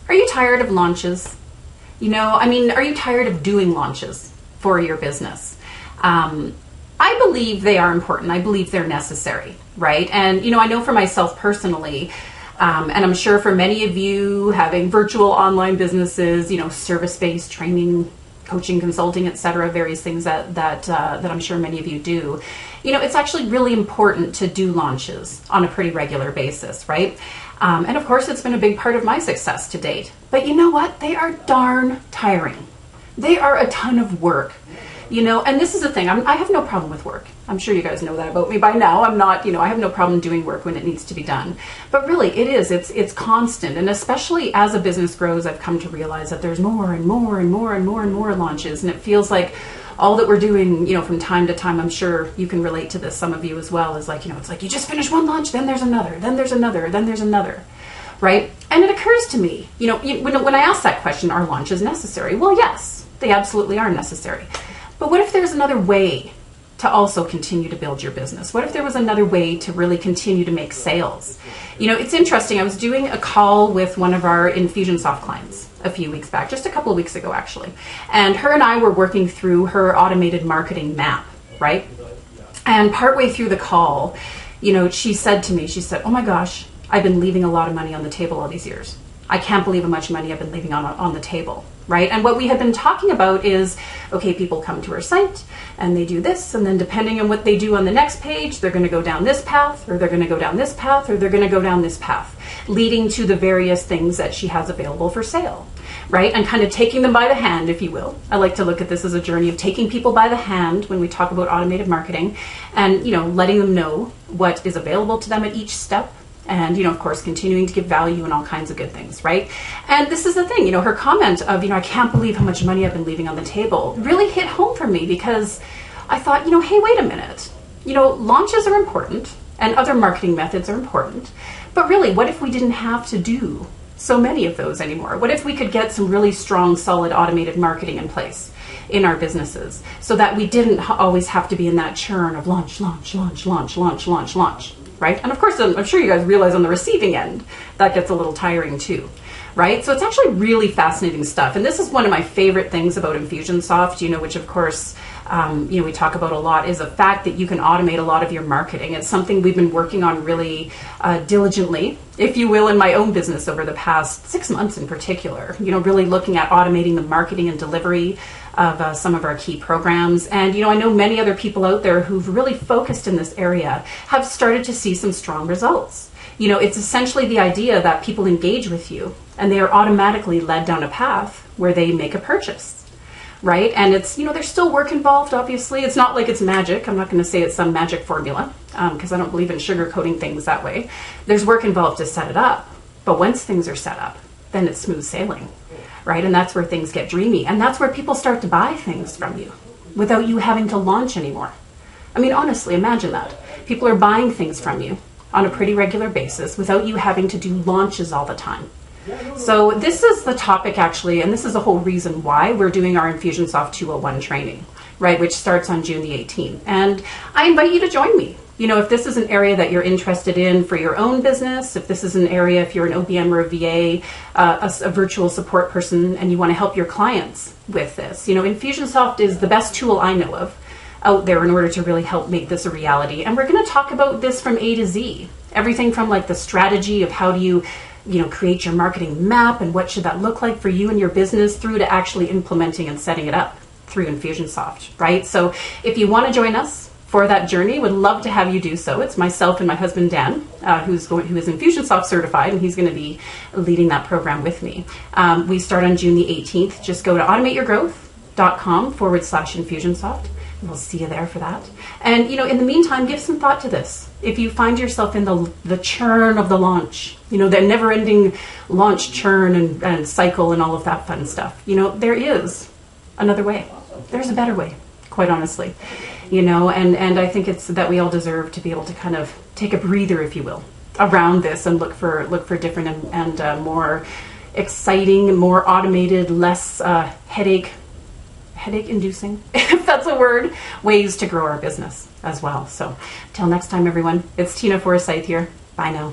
Are you tired of launches? You know, I mean, are you tired of doing launches for your business? I believe they are important. I believe they're necessary, right? And, you know, I know for myself personally, and I'm sure for many of you having virtual online businesses, you know, service-based training, coaching, consulting, etc., various things that I'm sure many of you do. You know, it's actually really important to do launches on a pretty regular basis, right? And of course, it's been a big part of my success to date. But you know what? They are darn tiring. They are a ton of work. You know, and this is the thing, I have no problem with work. I'm sure you guys know that about me by now. I'm not, you know, I have no problem doing work when it needs to be done. But really, it's constant. And especially as a business grows, I've come to realize that there's more and more and more and more and more launches. And it feels like all that we're doing, you know, from time to time, I'm sure you can relate to this, some of you as well, is like, you know, it's like you just finish one launch, then there's another, then there's another, then there's another. Right? And it occurs to me, you know, when I ask that question, are launches necessary? Well, yes, they absolutely are necessary. But what if there's another way to also continue to build your business? What if there was another way to really continue to make sales? You know, it's interesting. I was doing a call with one of our Infusionsoft clients a few weeks back, just a couple of weeks ago, actually. And her and I were working through her automated marketing map, right? And partway through the call, you know, she said to me, she said, "Oh my gosh, I've been leaving a lot of money on the table all these years. I can't believe how much money I've been leaving on the table." Right? And what we had been talking about is, okay, people come to our site and they do this, and then depending on what they do on the next page, they're going to go down this path, or they're going to go down this path, or they're going to go down this path, leading to the various things that she has available for sale, right? And kind of taking them by the hand, if you will. I like to look at this as a journey of taking people by the hand when we talk about automated marketing, and, you know, letting them know what is available to them at each step. And, you know, of course, continuing to give value and all kinds of good things, right? And this is the thing, you know, her comment of, you know, I can't believe how much money I've been leaving on the table really hit home for me, because I thought, you know, hey, wait a minute. You know, launches are important and other marketing methods are important. But really, what if we didn't have to do so many of those anymore? What if we could get some really strong, solid automated marketing in place in our businesses so that we didn't always have to be in that churn of launch, launch, launch, launch, launch, launch, launch. Right? And of course, I'm sure you guys realize on the receiving end, that gets a little tiring too, right? So it's actually really fascinating stuff. And this is one of my favorite things about Infusionsoft, you know, which of course, you know, we talk about a lot, is the fact that you can automate a lot of your marketing. It's something we've been working on really diligently, if you will, in my own business over the past 6 months in particular, you know, really looking at automating the marketing and delivery of some of our key programs. And, you know, I know many other people out there who've really focused in this area have started to see some strong results. You know, it's essentially the idea that people engage with you and they are automatically led down a path where they make a purchase, right? And it's, you know, there's still work involved, obviously. It's not like it's magic. I'm not going to say it's some magic formula because I don't believe in sugarcoating things that way. There's work involved to set it up. But once things are set up, then it's smooth sailing. Right? And that's where things get dreamy. And that's where people start to buy things from you without you having to launch anymore. I mean, honestly, imagine that. People are buying things from you on a pretty regular basis without you having to do launches all the time. So this is the topic actually, and this is the whole reason why we're doing our Infusionsoft 201 training, right? Which starts on June the 18th. And I invite you to join me. You know, if this is an area that you're interested in for your own business, if this is an area, if you're an OBM or a VA, a virtual support person, and you want to help your clients with this, you know, Infusionsoft is the best tool I know of out there in order to really help make this a reality. And we're going to talk about this from A to Z. Everything from like the strategy of how do you know, create your marketing map and what should that look like for you and your business, through to actually implementing and setting it up through Infusionsoft, right? So if you want to join us for that journey, would love to have you do so. It's myself and my husband Dan, who is Infusionsoft certified, and he's going to be leading that program with me. We start on June the 18th. Just go to automateyourgrowth.com/Infusionsoft. We'll see you there for that. And, you know, in the meantime, give some thought to this. If you find yourself in the churn of the launch, you know, the never-ending launch churn and cycle and all of that fun stuff, you know, there is another way. There's a better way, quite honestly. You know, and I think it's that we all deserve to be able to kind of take a breather, if you will, around this and look for different and more exciting, more automated, less headache-inducing, if that's a word, ways to grow our business as well. So till next time, everyone, it's Tina Forsyth here. Bye now.